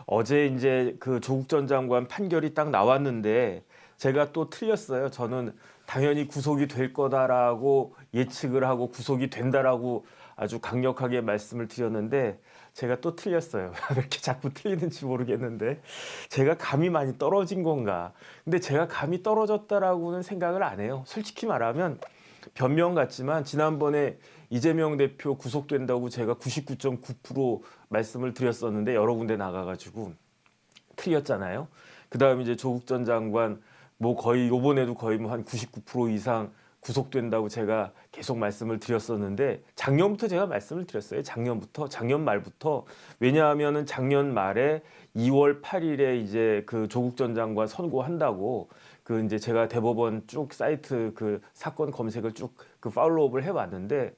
어제 이제 그 조국 전 장관 판결이 딱 나왔는데 제가 또 틀렸어요. 저는 당연히 구속이 될 거다라고 예측을 하고 구속이 된다라고 아주 강력하게 말씀을 드렸는데 제가 또 틀렸어요. 왜 이렇게 자꾸 틀리는지 모르겠는데 제가 감이 많이 떨어진 건가. 근데 제가 감이 떨어졌다라고는 생각을 안 해요. 솔직히 말하면 변명 같지만 지난번에 이재명 대표 구속된다고 제가 99.9% 말씀을 드렸었는데 여러 군데 나가가지고 틀렸잖아요. 그 다음에 이제 조국 전 장관 뭐 거의 요번에도 거의 뭐 한 99% 이상 구속된다고 제가 계속 말씀을 드렸었는데 작년부터 제가 말씀을 드렸어요. 작년 말부터. 왜냐하면은 작년 말에 2월 8일에 이제 그 조국 전 장관 선고한다고 그 이제 제가 대법원 쭉 사이트 그 사건 검색을 쭉 그 팔로우업을 해왔는데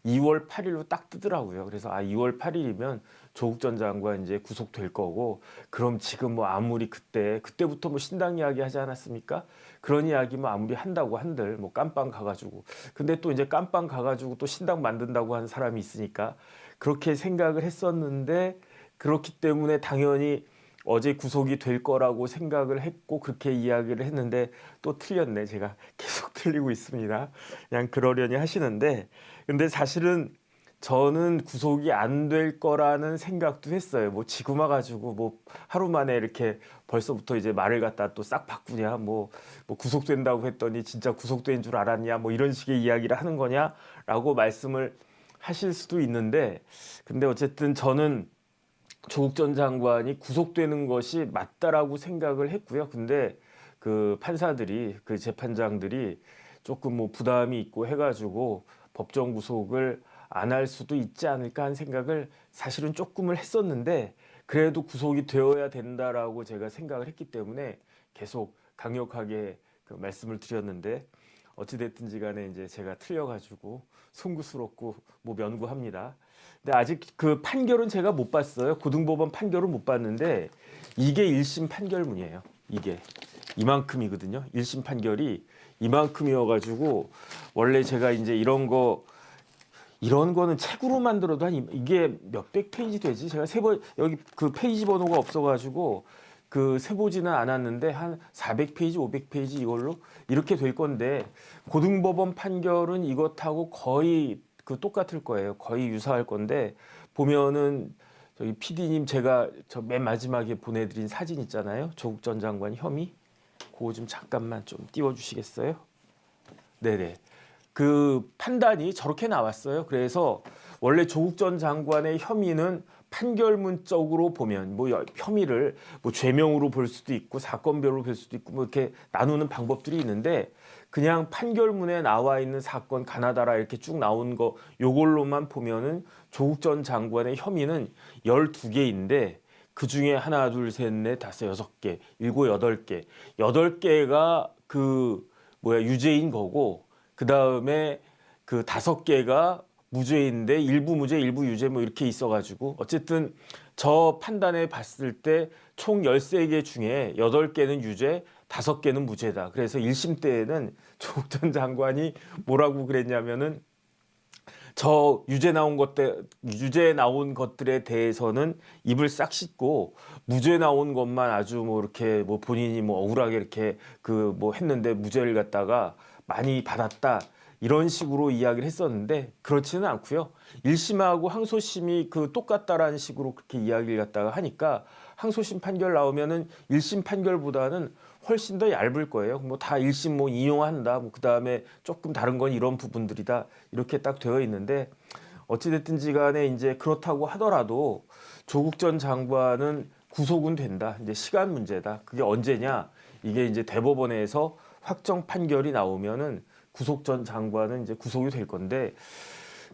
2월 8일로 딱 뜨더라고요. 그래서 2월 8일이면 조국 전 장관 이제 구속될 거고 그럼 지금 뭐 아무리 그때부터 뭐 신당 이야기 하지 않았습니까? 그런 이야기 뭐 아무리 한다고 한들 뭐 깜빵 가가지고 근데 또 이제 깜빵 가가지고 또 신당 만든다고 하는 사람이 있으니까 그렇게 생각을 했었는데 그렇기 때문에 당연히 어제 구속이 될 거라고 생각을 했고 그렇게 이야기를 했는데 또 틀렸네. 제가 계속 틀리고 있습니다. 그냥 그러려니 하시는데 근데 사실은 저는 구속이 안 될 거라는 생각도 했어요. 뭐 지금 와가지고 뭐 하루 만에 이렇게 벌써부터 이제 말을 갖다 또 싹 바꾸냐 뭐 구속된다고 했더니 진짜 구속된 줄 알았냐 뭐 이런 식의 이야기를 하는 거냐라고 말씀을 하실 수도 있는데 근데 어쨌든 저는 조국 전 장관이 구속되는 것이 맞다라고 생각을 했고요. 근데 그 판사들이 그 재판장들이 조금 뭐 부담이 있고 해가지고 법정 구속을 안 할 수도 있지 않을까 하는 생각을 사실은 조금을 했었는데 그래도 구속이 되어야 된다라고 제가 생각을 했기 때문에 계속 강력하게 그 말씀을 드렸는데 어찌됐든지 간에 이제 제가 틀려가지고 송구스럽고 뭐 면구합니다. 근데 아직 그 판결은 제가 못 봤어요. 고등법원 판결은 못 봤는데 이게 1심 판결문이에요. 이게 이만큼이거든요. 1심 판결이 이만큼이어가지고 원래 제가 이제 이런 거는 책으로 만들어도 이게 몇백 페이지 되지? 제가 여기 그 페이지 번호가 없어가지고 그 세보지는 않았는데 한 400페이지, 500페이지 이걸로 이렇게 될 건데 고등법원 판결은 이것하고 거의 그 똑같을 거예요. 거의 유사할 건데 보면은 저기 PD님 제가 저 맨 마지막에 보내드린 사진 있잖아요. 조국 전 장관 혐의. 그거 좀 잠깐만 좀 띄워주시겠어요? 네네. 그 판단이 저렇게 나왔어요. 그래서 원래 조국 전 장관의 혐의는 판결문적으로 보면 뭐 혐의를 뭐 죄명으로 볼 수도 있고 사건별로 볼 수도 있고 뭐 이렇게 나누는 방법들이 있는데 그냥 판결문에 나와 있는 사건 가나다라 이렇게 쭉 나온 거 요걸로만 보면은 조국 전 장관의 혐의는 12개인데 그 중에 하나, 둘, 셋, 넷, 다섯, 여섯 개, 일곱, 여덟 개, 8개가 그 유죄인 거고 그 다음에 그 5개가 무죄인데 일부 무죄, 일부 유죄 뭐 이렇게 있어가지고 어쨌든 저 판단에 봤을 때 총 13개 중에 8개는 유죄, 5개는 무죄다. 그래서 1심 때에는 조국 전 장관이 뭐라고 그랬냐면은 저 유죄 나온 것들에 대해서는 입을 싹 씻고 무죄 나온 것만 아주 뭐 이렇게 뭐 본인이 뭐 억울하게 이렇게 그 뭐 했는데 무죄를 갖다가 많이 받았다. 이런 식으로 이야기를 했었는데 그렇지는 않고요. 1심하고 항소심이 그 똑같다라는 식으로 그렇게 이야기를 갖다가 하니까 항소심 판결 나오면은 1심 판결보다는 훨씬 더 얇을 거예요. 뭐 다 1심 뭐 인용한다. 뭐 그다음에 조금 다른 건 이런 부분들이다. 이렇게 딱 되어 있는데 어찌됐든지 간에 이제 그렇다고 하더라도 조국 전 장관은 구속은 된다. 이제 시간 문제다. 그게 언제냐? 이게 이제 대법원에서 확정 판결이 나오면은 구속 전 장관은 이제 구속이 될 건데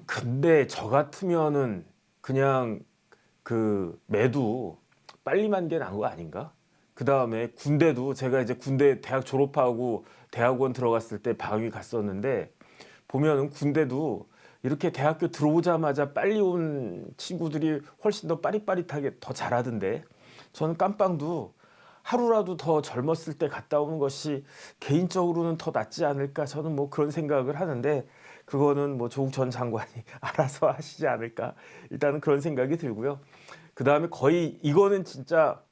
근데 저 같으면은 그냥 그 매도 빨리 만 게 나은 거 아닌가? 그 다음에 군대도 제가 이제 군대 대학 졸업하고 대학원 들어갔을 때 방위 갔었는데 보면은 군대도 이렇게 대학교 들어오자마자 빨리 온 친구들이 훨씬 더 빠릿빠릿하게 더 잘하던데 저는 깜빵도 하루라도 더 젊었을 때 갔다 오는 것이 개인적으로는 더 낫지 않을까 저는 뭐 그런 생각을 하는데 그거는 뭐 조국 전 장관이 알아서 하시지 않을까 일단은 그런 생각이 들고요. 그다음에 거의 이거는 진짜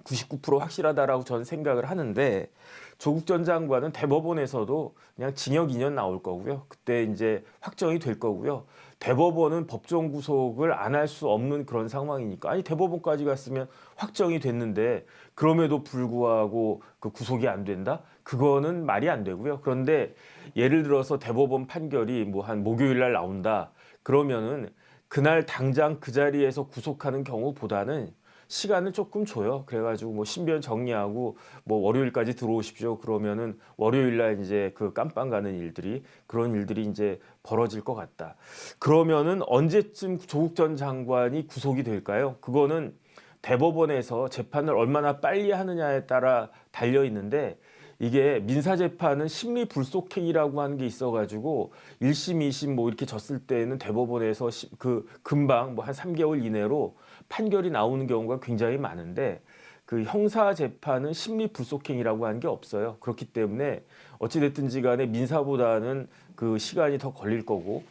99% 확실하다라고 저는 생각을 하는데 조국 전 장관은 대법원에서도 그냥 징역 2년 나올 거고요. 그때 이제 확정이 될 거고요. 대법원은 법정 구속을 안 할 수 없는 그런 상황이니까 아니 대법원까지 갔으면 확정이 됐는데 그럼에도 불구하고 그 구속이 안 된다? 그거는 말이 안 되고요. 그런데 예를 들어서 대법원 판결이 뭐 한 목요일 날 나온다. 그러면은 그날 당장 그 자리에서 구속하는 경우보다는 시간을 조금 줘요. 그래가지고 뭐 신변 정리하고 뭐 월요일까지 들어오십시오. 그러면은 월요일 날 이제 그 깜빵 가는 일들이 그런 일들이 이제 벌어질 것 같다. 그러면은 언제쯤 조국 전 장관이 구속이 될까요? 그거는 대법원에서 재판을 얼마나 빨리 하느냐에 따라 달려 있는데 이게 민사재판은 심리불속행위라고 하는 게 있어가지고 1심, 2심 뭐 이렇게 졌을 때는 대법원에서 그 금방 뭐 한 3개월 이내로 판결이 나오는 경우가 굉장히 많은데 그 형사재판은 심리불속행위라고 하는 게 없어요. 그렇기 때문에 어찌됐든지 간에 민사보다는 그 시간이 더 걸릴 거고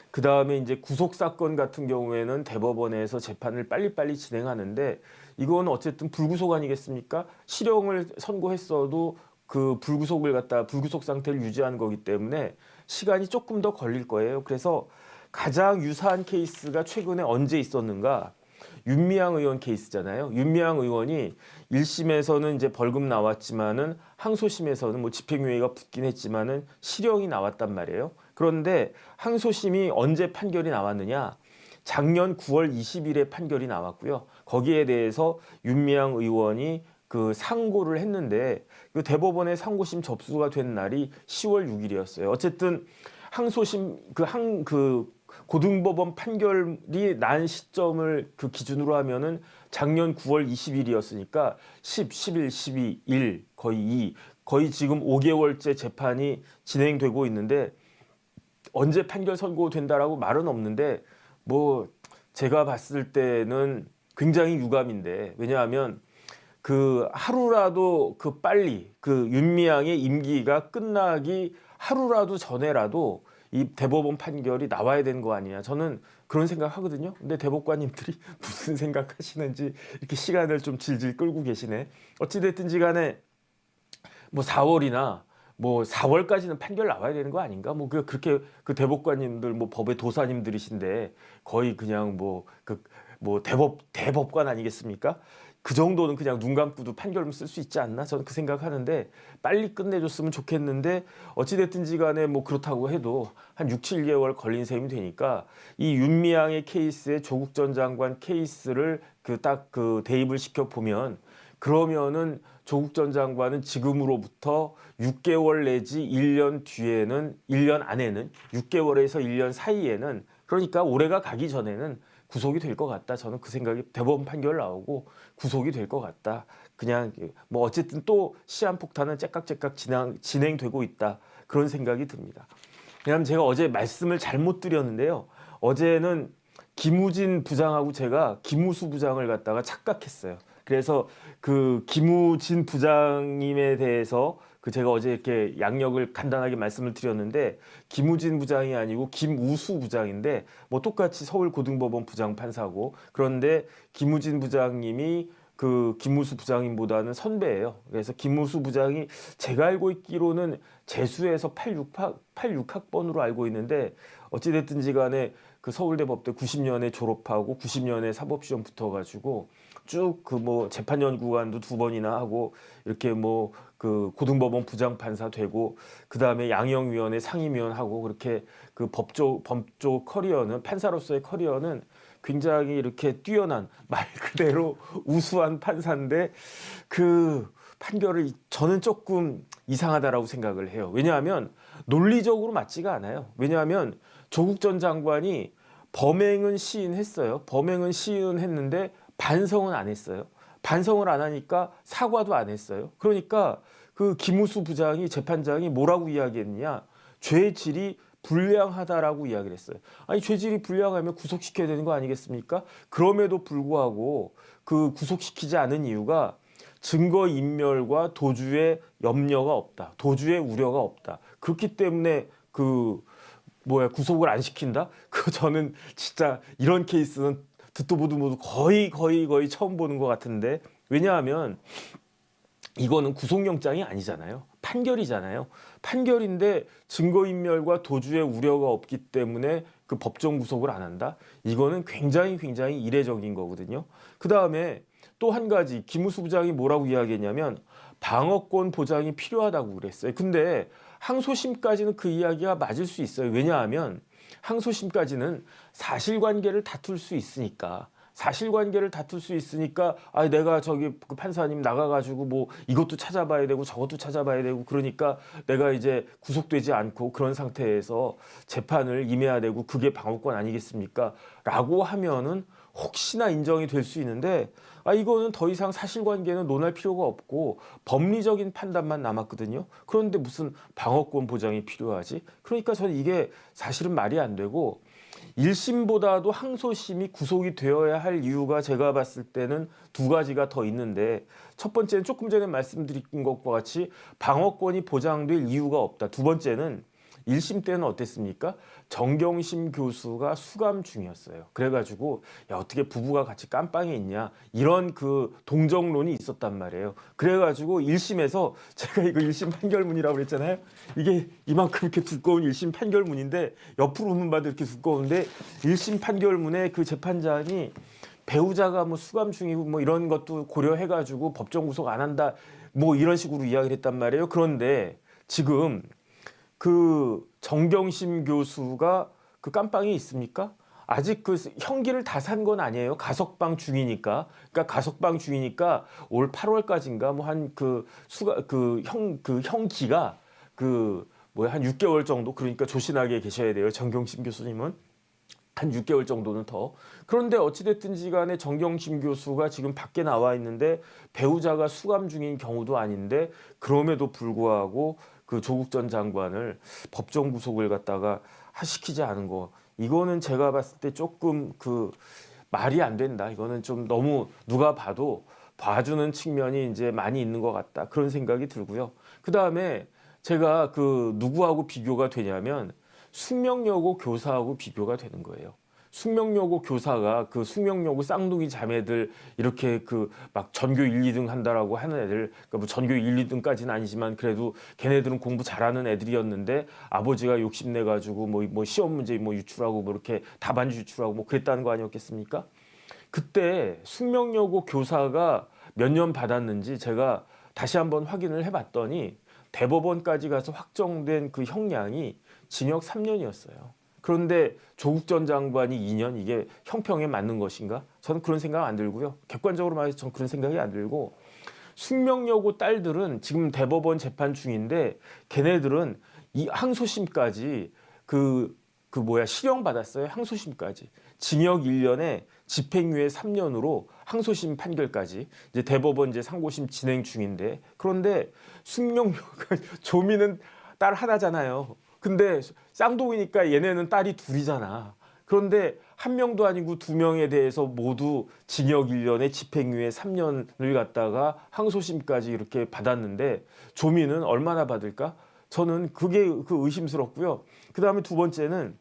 그 다음에 이제 구속사건 같은 경우에는 대법원에서 재판을 빨리빨리 진행하는데 이건 어쨌든 불구속 아니겠습니까? 실형을 선고했어도 그 불구속을 갖다 불구속 상태를 유지하는 거기 때문에 시간이 조금 더 걸릴 거예요. 그래서 가장 유사한 케이스가 최근에 언제 있었는가? 윤미향 의원 케이스잖아요. 윤미향 의원이 1심에서는 이제 벌금 나왔지만은 항소심에서는 뭐 집행유예가 붙긴 했지만은 실형이 나왔단 말이에요. 그런데 항소심이 언제 판결이 나왔느냐? 작년 9월 20일에 판결이 나왔고요. 거기에 대해서 윤미향 의원이 그 상고를 했는데 그 대법원에 상고심 접수가 된 날이 10월 6일이었어요. 어쨌든 항소심 그 고등법원 판결이 난 시점을 그 기준으로 하면은 작년 9월 20일이었으니까 10, 11, 12, 1 거의 2 거의 지금 5개월째 재판이 진행되고 있는데 언제 판결 선고된다라고 말은 없는데 뭐 제가 봤을 때는 굉장히 유감인데 왜냐하면 그 하루라도 그 빨리 그 윤미향의 임기가 끝나기 하루라도 전에라도 이 대법원 판결이 나와야 되는 거 아니냐 저는 그런 생각하거든요. 근데 대법관님들이 무슨 생각하시는지 이렇게 시간을 좀 질질 끌고 계시네. 어찌됐든지 간에 뭐 4월이나 뭐 4월까지는 판결 나와야 되는 거 아닌가? 뭐 그렇게 그 대법관님들 뭐 법의 도사님들이신데 거의 그냥 뭐 뭐 대법관 아니겠습니까? 그 정도는 그냥 눈 감고도 판결문 쓸 수 있지 않나? 저는 그 생각하는데 빨리 끝내줬으면 좋겠는데 어찌됐든지 간에 뭐 그렇다고 해도 한 6, 7개월 걸린 셈이 되니까 이 윤미향의 케이스에 조국 전 장관 케이스를 그 대입을 시켜보면 그러면은 조국 전 장관은 지금으로부터 6개월 내지 1년 뒤에는 1년 안에는 6개월에서 1년 사이에는 그러니까 올해가 가기 전에는 구속이 될 것 같다. 저는 그 생각이 대법원 판결 나오고 구속이 될 것 같다. 그냥 뭐 어쨌든 또 시한폭탄은 째깍째깍 진행되고 있다. 그런 생각이 듭니다. 왜냐하면 제가 어제 말씀을 잘못 드렸는데요. 어제는 김우진 부장하고 제가 김우수 부장을 갖다가 착각했어요. 그래서 그 김우진 부장님에 대해서 그 제가 어제 이렇게 양력을 간단하게 말씀을 드렸는데 김우진 부장이 아니고 김우수 부장인데 뭐 똑같이 서울고등법원 부장판사고 그런데 김우진 부장님이 그 김우수 부장님보다는 선배예요. 그래서 김우수 부장이 제가 알고 있기로는 재수해서 86학번으로 알고 있는데 어찌됐든지 간에 그 서울대 법대 90년에 졸업하고 90년에 사법시험 붙어가지고 쭉 그 뭐 재판연구관도 2번이나 하고 이렇게 뭐 그 고등법원 부장판사 되고 그 다음에 양형위원회 상임위원 하고 그렇게 그 법조 커리어는 판사로서의 커리어는 굉장히 이렇게 뛰어난 말 그대로 우수한 판사인데 그 판결을 저는 조금 이상하다라고 생각을 해요. 왜냐하면 논리적으로 맞지가 않아요. 왜냐하면 조국 전 장관이 범행은 시인했어요. 범행은 시인했는데 반성은 안 했어요. 반성을 안 하니까 사과도 안 했어요. 그러니까 그 김우수 부장이 재판장이 뭐라고 이야기했느냐? 죄질이 불량하다라고 이야기를 했어요. 아니 죄질이 불량하면 구속시켜야 되는 거 아니겠습니까? 그럼에도 불구하고 그 구속시키지 않은 이유가 증거인멸과 도주의 염려가 없다. 도주의 우려가 없다. 그렇기 때문에 구속을 안 시킨다? 저는 진짜 이런 케이스는 듣도 보도 모두 거의 처음 보는 것 같은데, 왜냐하면 이거는 구속영장이 아니잖아요. 판결이잖아요. 판결인데 증거인멸과 도주의 우려가 없기 때문에 그 법정 구속을 안 한다? 이거는 굉장히 이례적인 거거든요. 그 다음에 또 한 가지 김우수 부장이 뭐라고 이야기했냐면 방어권 보장이 필요하다고 그랬어요. 근데 항소심까지는 그 이야기가 맞을 수 있어요. 왜냐하면 항소심까지는 사실관계를 다툴 수 있으니까. 사실관계를 다툴 수 있으니까 내가 저기 그 판사님 나가가지고 뭐 이것도 찾아봐야 되고 저것도 찾아봐야 되고, 그러니까 내가 이제 구속되지 않고 그런 상태에서 재판을 임해야 되고, 그게 방어권 아니겠습니까? 라고 하면은 혹시나 인정이 될 수 있는데, 이거는 더 이상 사실관계는 논할 필요가 없고 법리적인 판단만 남았거든요. 그런데 무슨 방어권 보장이 필요하지? 그러니까 저는 이게 사실은 말이 안 되고, 1심보다도 항소심이 구속이 되어야 할 이유가 제가 봤을 때는 두 가지가 더 있는데, 첫 번째는 조금 전에 말씀드린 것과 같이 방어권이 보장될 이유가 없다. 두 번째는 1심 때는 어땠습니까? 정경심 교수가 수감 중이었어요. 그래가지고 어떻게 부부가 같이 깜빵에 있냐, 이런 그 동정론이 있었단 말이에요. 그래가지고 1심에서 제가 이거 1심 판결문이라고 그랬잖아요. 이게 이만큼 이렇게 두꺼운 1심 판결문인데, 옆으로 보면 봐도 이렇게 두꺼운데, 1심 판결문에 그 재판장이 배우자가 뭐 수감 중이고 뭐 이런 것도 고려해가지고 법정 구속 안 한다, 뭐 이런 식으로 이야기를 했단 말이에요. 그런데 지금 그 정경심 교수가 그 깜빵에 있습니까? 아직 그 형기를 다 산 건 아니에요. 가석방 중이니까. 그러니까 가석방 중이니까 올 8월까지인가 뭐 한 그 수가 그 형기가 한 6개월 정도, 그러니까 조신하게 계셔야 돼요. 정경심 교수님은 한 6개월 정도는 더. 그런데 어찌됐든지 간에 정경심 교수가 지금 밖에 나와 있는데 배우자가 수감 중인 경우도 아닌데, 그럼에도 불구하고 그 조국 전 장관을 법정 구속을 갖다가 시키지 않은 거, 이거는 제가 봤을 때 조금 그 말이 안 된다. 이거는 좀 너무 누가 봐도 봐주는 측면이 이제 많이 있는 것 같다, 그런 생각이 들고요. 그 다음에 제가 그 누구하고 비교가 되냐면 숙명여고 교사하고 비교가 되는 거예요. 숙명여고 교사가 그 숙명여고 쌍둥이 자매들 이렇게 그 막 전교 1, 2등 한다라고 하는 애들, 그러니까 뭐 전교 1, 2등까지는 아니지만 그래도 걔네들은 공부 잘하는 애들이었는데 아버지가 욕심내 가지고 뭐 시험 문제 뭐 유출하고 뭐 이렇게 답안지 유출하고 뭐 그랬다는 거 아니었겠습니까? 그때 숙명여고 교사가 몇 년 받았는지 제가 다시 한번 확인을 해봤더니 대법원까지 가서 확정된 그 형량이 징역 3년이었어요. 그런데 조국 전 장관이 2년, 이게 형평에 맞는 것인가? 저는 그런 생각 안 들고요. 객관적으로 말해서 저는 그런 생각이 안 들고, 숙명여고 딸들은 지금 대법원 재판 중인데 걔네들은 이 항소심까지 실형 받았어요. 항소심까지. 징역 1년에 집행유예 3년으로 항소심 판결까지, 이제 대법원 이제 상고심 진행 중인데, 그런데 숙명여고 조미는 딸 하나잖아요. 근데 쌍둥이니까 얘네는 딸이 둘이잖아. 그런데 한 명도 아니고 두 명에 대해서 모두 징역 1년에 집행유예 3년을 갖다가 항소심까지 이렇게 받았는데 조미는 얼마나 받을까? 저는 그게 의심스럽고요. 그 다음에 두 번째는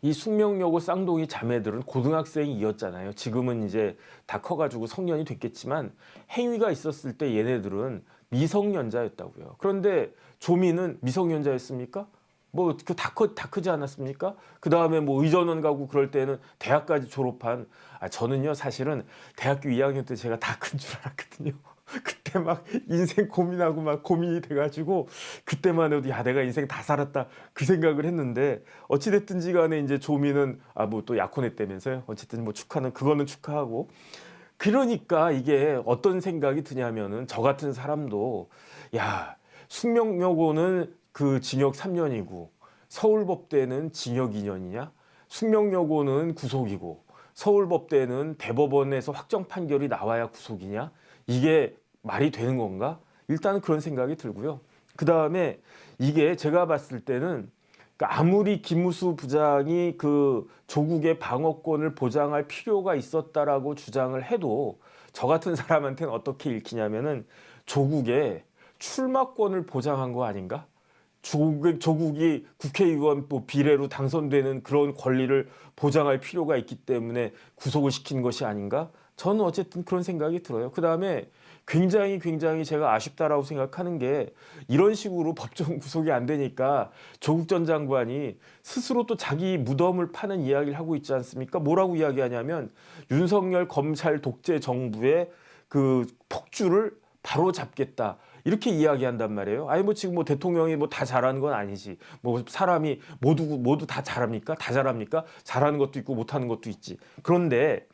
이 숙명여고 쌍둥이 자매들은 고등학생이었잖아요. 지금은 이제 다 커가지고 성년이 됐겠지만 행위가 있었을 때 얘네들은 미성년자였다고요. 그런데 조미는 미성년자였습니까? 뭐 그 다 크지 않았습니까? 그 다음에 뭐 의전원 가고 그럴 때는 대학까지 졸업한, 저는요 사실은 대학교 2학년 때 제가 다 큰 줄 알았거든요. 그때 막 인생 고민하고 막 고민이 돼가지고 그때만 해도 내가 인생 다 살았다, 그 생각을 했는데, 어찌됐든지 간에 이제 조미는 뭐 또 약혼했다면서요. 어쨌든 뭐 그거는 축하하고. 그러니까 이게 어떤 생각이 드냐면은, 저 같은 사람도 숙명여고는 그 징역 3년이고 서울법대는 징역 2년이냐? 숙명여고는 구속이고 서울법대는 대법원에서 확정 판결이 나와야 구속이냐? 이게 말이 되는 건가? 일단은 그런 생각이 들고요. 그 다음에 이게 제가 봤을 때는 아무리 김무수 부장이 그 조국의 방어권을 보장할 필요가 있었다라고 주장을 해도 저 같은 사람한테는 어떻게 읽히냐면은 조국의 출마권을 보장한 거 아닌가? 조국이 국회의원 뭐 비례로 당선되는 그런 권리를 보장할 필요가 있기 때문에 구속을 시킨 것이 아닌가? 저는 어쨌든 그런 생각이 들어요. 그다음에 굉장히 제가 아쉽다라고 생각하는 게 이런 식으로 법정 구속이 안 되니까 조국 전 장관이 스스로 또 자기 무덤을 파는 이야기를 하고 있지 않습니까? 뭐라고 이야기하냐면 윤석열 검찰 독재 정부의 그 폭주를 바로 잡겠다. 이렇게 이야기한단 말이에요. 아니 뭐 지금 뭐 대통령이 뭐 다 잘하는 건 아니지. 뭐 사람이 모두 다 잘합니까? 다 잘합니까? 잘하는 것도 있고 못하는 것도 있지. 그런데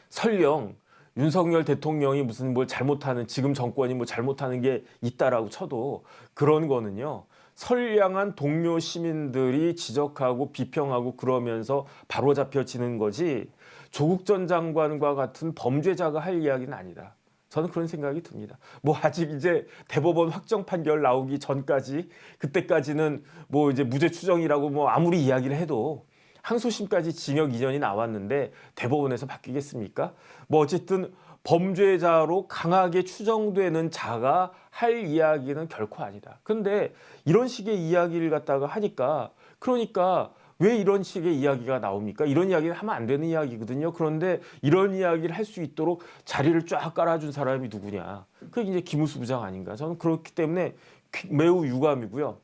설령 윤석열 대통령이 무슨 뭘 잘못하는 지금 정권이 뭐 잘못하는 게 있다라고 쳐도 그런 거는요. 선량한 동료 시민들이 지적하고 비평하고 그러면서 바로잡혀지는 거지 조국 전 장관과 같은 범죄자가 할 이야기는 아니다. 저는 그런 생각이 듭니다. 뭐 아직 이제 대법원 확정 판결 나오기 전까지 그때까지는 뭐 이제 무죄 추정이라고 뭐 아무리 이야기를 해도 항소심까지 징역 2년이 나왔는데 대법원에서 바뀌겠습니까? 뭐 어쨌든 범죄자로 강하게 추정되는 자가 할 이야기는 결코 아니다. 근데 이런 식의 이야기를 갖다가 하니까 그러니까 왜 이런 식의 이야기가 나옵니까? 이런 이야기를 하면 안 되는 이야기거든요. 그런데 이런 이야기를 할 수 있도록 자리를 쫙 깔아준 사람이 누구냐? 그게 이제 김우수 부장 아닌가? 저는 그렇기 때문에 매우 유감이고요.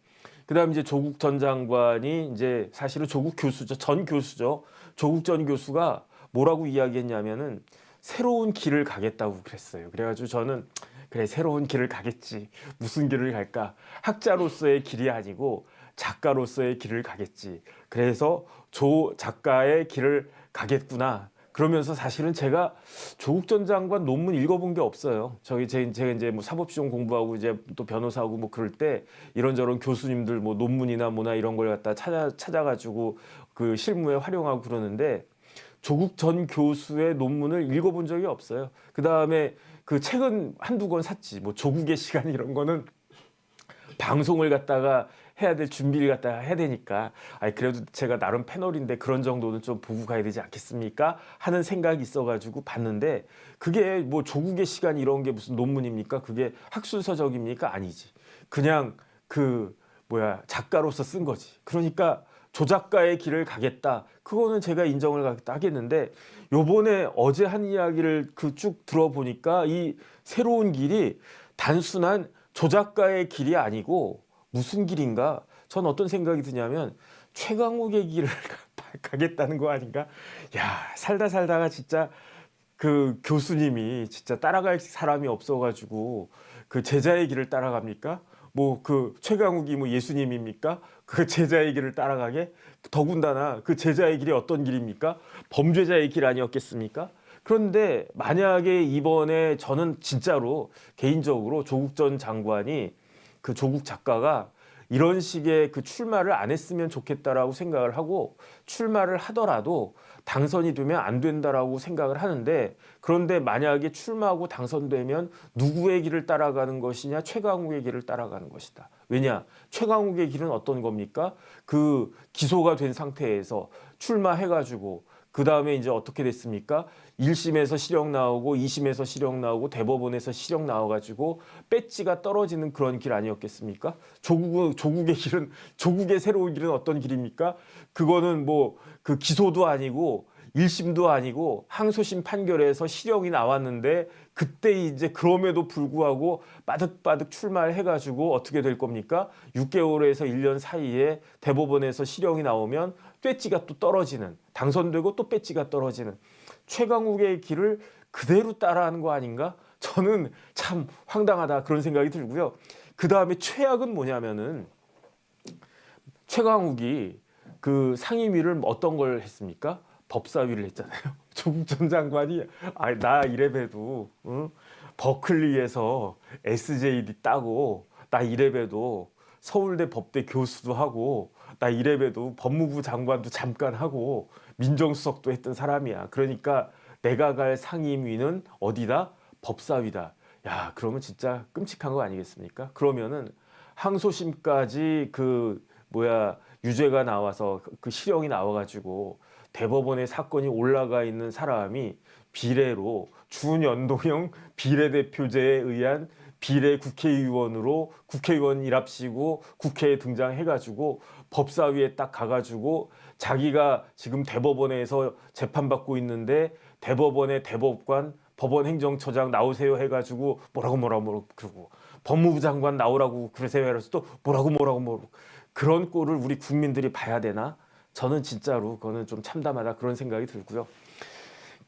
그다음 이제 조국 전 장관이 이제 사실은 조국 교수죠. 전 교수죠. 조국 전 교수가 뭐라고 이야기했냐면은 새로운 길을 가겠다고 그랬어요. 그래가지고 저는 그래 새로운 길을 가겠지. 무슨 길을 갈까? 학자로서의 길이 아니고 작가로서의 길을 가겠지. 그래서 조 작가의 길을 가겠구나. 그러면서 사실은 제가 조국 전 장관 논문 읽어본 게 없어요. 제가 이제 뭐 사법시험 공부하고 이제 또 변호사하고 뭐 그럴 때 이런저런 교수님들 뭐 논문이나 뭐나 이런 걸 갖다 찾아가지고 그 실무에 활용하고 그러는데 조국 전 교수의 논문을 읽어본 적이 없어요. 그 다음에 그 책은 한두 권 샀지. 뭐 조국의 시간 이런 거는 방송을 갖다가 해야 될 준비를 갖다가 해야 되니까 아니 그래도 제가 나름 패널인데 그런 정도는 좀 보고 가야 되지 않겠습니까? 하는 생각이 있어가지고 봤는데 그게 뭐 조국의 시간 이런 게 무슨 논문입니까? 그게 학술서적입니까? 아니지. 그냥 그 뭐야 작가로서 쓴 거지. 그러니까 조작가의 길을 가겠다. 그거는 제가 인정을 하겠는데 요번에 어제 한 이야기를 그 쭉 들어보니까 이 새로운 길이 단순한 조작가의 길이 아니고 무슨 길인가? 전 어떤 생각이 드냐면 최강욱의 길을 가겠다는 거 아닌가? 야, 살다가 진짜 그 교수님이 진짜 따라갈 사람이 없어가지고 그 제자의 길을 따라갑니까? 뭐 그 최강욱이 뭐 예수님입니까? 그 제자의 길을 따라가게? 더군다나 그 제자의 길이 어떤 길입니까? 범죄자의 길 아니었겠습니까? 그런데 만약에 이번에 저는 진짜로 개인적으로 조국 전 장관이 그 조국 작가가 이런 식의 그 출마를 안 했으면 좋겠다라고 생각을 하고 출마를 하더라도 당선이 되면 안 된다라고 생각을 하는데 그런데 만약에 출마하고 당선되면 누구의 길을 따라가는 것이냐 최강욱의 길을 따라가는 것이다. 왜냐 최강욱의 길은 어떤 겁니까? 그 기소가 된 상태에서 출마해가지고 그 다음에 이제 어떻게 됐습니까? 1심에서 실형 나오고 2심에서 실형 나오고 대법원에서 실형 나와가지고 배지가 떨어지는 그런 길 아니었겠습니까? 조국의 길은 조국의 새로운 길은 어떤 길입니까? 그거는 뭐 그 기소도 아니고 1심도 아니고 항소심 판결에서 실형이 나왔는데 그때 이제 그럼에도 불구하고 빠득빠득 출마를 해가지고 어떻게 될 겁니까? 6개월에서 1년 사이에 대법원에서 실형이 나오면 배지가 또 떨어지는 당선되고 또 배지가 떨어지는 최강욱의 길을 그대로 따라하는 거 아닌가? 저는 참 황당하다 그런 생각이 들고요. 그 다음에 최악은 뭐냐면은 최강욱이 그 상임위를 어떤 걸 했습니까? 법사위를 했잖아요. 조국 전 장관이 나 이래봬도 버클리에서 SJD 따고 나 이래봬도 서울대 법대 교수도 하고 나 이래봬도 법무부 장관도 잠깐 하고 민정수석도 했던 사람이야. 그러니까 내가 갈 상임위는 어디다? 법사위다. 야, 그러면 진짜 끔찍한 거 아니겠습니까? 그러면은 항소심까지 그 유죄가 나와서 그 실형이 나와가지고 대법원에 사건이 올라가 있는 사람이 비례로 준연동형 비례대표제에 의한 비례 국회의원으로 국회의원 일합시고 국회에 등장해가지고 법사위에 딱 가가지고 자기가 지금 대법원에서 재판받고 있는데 대법원의 대법관 법원 행정처장 나오세요 해가지고 뭐라고 그러고 법무부 장관 나오라고 그러세요 해서 또 뭐라고 그런 꼴을 우리 국민들이 봐야 되나? 저는 진짜로 그거는 좀 참담하다 그런 생각이 들고요.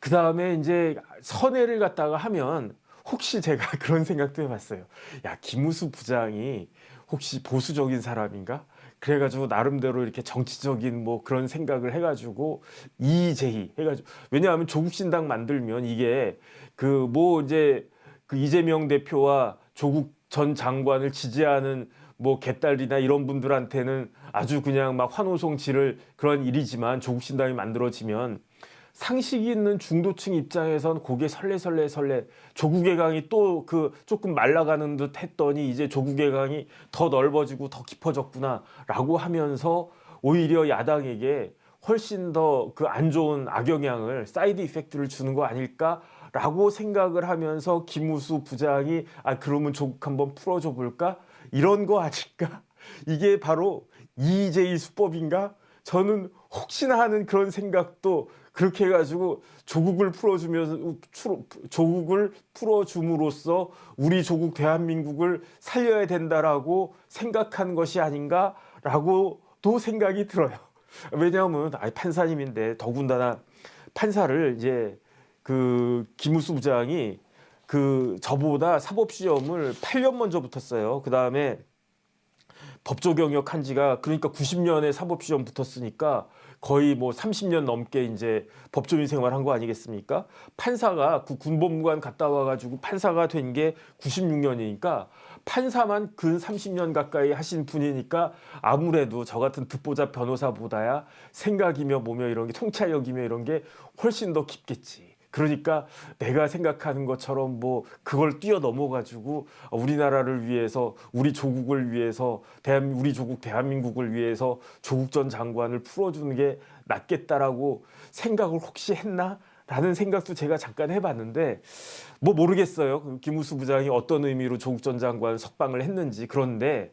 그 다음에 이제 선회를 갖다가 하면 혹시 제가 그런 생각도 해봤어요. 야, 김우수 부장이 혹시 보수적인 사람인가? 그래가지고 나름대로 이렇게 정치적인 뭐 그런 생각을 해가지고 이재희 해가지고 왜냐하면 조국신당 만들면 이게 그 뭐 이제 그 이재명 대표와 조국 전 장관을 지지하는 뭐 개딸이나 이런 분들한테는 아주 그냥 막 환호성 지를 그런 일이지만 조국신당이 만들어지면 상식이 있는 중도층 입장에선 고개 설레 조국의 강이 또 그 조금 말라가는 듯 했더니 이제 조국의 강이 더 넓어지고 더 깊어졌구나라고 하면서 오히려 야당에게 훨씬 더 그 안 좋은 악영향을 사이드 이펙트를 주는 거 아닐까라고 생각을 하면서 김우수 부장이 아 그러면 조국 한번 풀어줘 볼까 이런 거 아닐까 이게 바로 이재희 수법인가 저는 혹시나 하는 그런 생각도 그렇게 해가지고 조국을 풀어줌으로써 우리 조국 대한민국을 살려야 된다라고 생각한 것이 아닌가라고도 생각이 들어요. 왜냐하면 판사님인데 더군다나 판사를 이제 그 김우수 부장이 그 저보다 사법시험을 8년 먼저 붙었어요. 그 다음에 법조 경력한 지가 그러니까 90년에 사법시험 붙었으니까 거의 뭐 30년 넘게 이제 법조인 생활한 거 아니겠습니까? 판사가 그 군법무관 갔다 와가지고 판사가 된 게 96년이니까 판사만 근 30년 가까이 하신 분이니까 아무래도 저 같은 듣보잡 변호사보다야 생각이며 뭐며 이런 게 통찰력이며 이런 게 훨씬 더 깊겠지. 그러니까 내가 생각하는 것처럼 뭐 그걸 뛰어넘어 가지고 우리나라를 위해서 우리 조국을 위해서 우리 조국 대한민국을 위해서 조국 전 장관을 풀어주는 게 낫겠다라고 생각을 혹시 했나? 라는 생각도 제가 잠깐 해봤는데 뭐 모르겠어요. 김우수 부장이 어떤 의미로 조국 전 장관 석방을 했는지. 그런데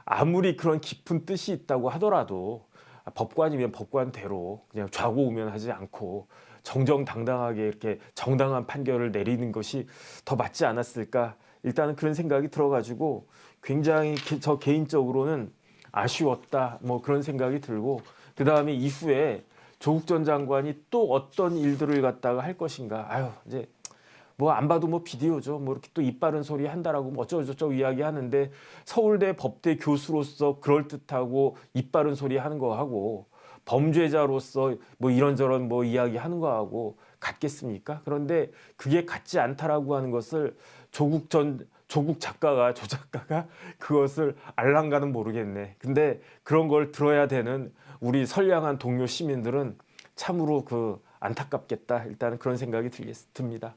아무리 그런 깊은 뜻이 있다고 하더라도 법관이면 법관대로 그냥 좌고우면하지 않고 정정당당하게 이렇게 정당한 판결을 내리는 것이 더 맞지 않았을까 일단은 그런 생각이 들어가지고 굉장히 저 개인적으로는 아쉬웠다 뭐 그런 생각이 들고 그 다음에 이후에 조국 전 장관이 또 어떤 일들을 갖다가 할 것인가 아유 이제 뭐 안 봐도 뭐 비디오죠. 뭐 이렇게 또 입 바른 소리 한다라고 뭐 어쩌고저쩌고 이야기하는데 서울대 법대 교수로서 그럴듯하고 입 바른 소리 하는 거 하고 범죄자로서 뭐 이런저런 뭐 이야기하는 거하고 같겠습니까? 그런데 그게 같지 않다라고 하는 것을 조국 작가가 조 작가가 그것을 알랑가는 모르겠네. 근데 그런 걸 들어야 되는 우리 선량한 동료 시민들은 참으로 그 안타깝겠다. 일단은 그런 생각이 듭니다.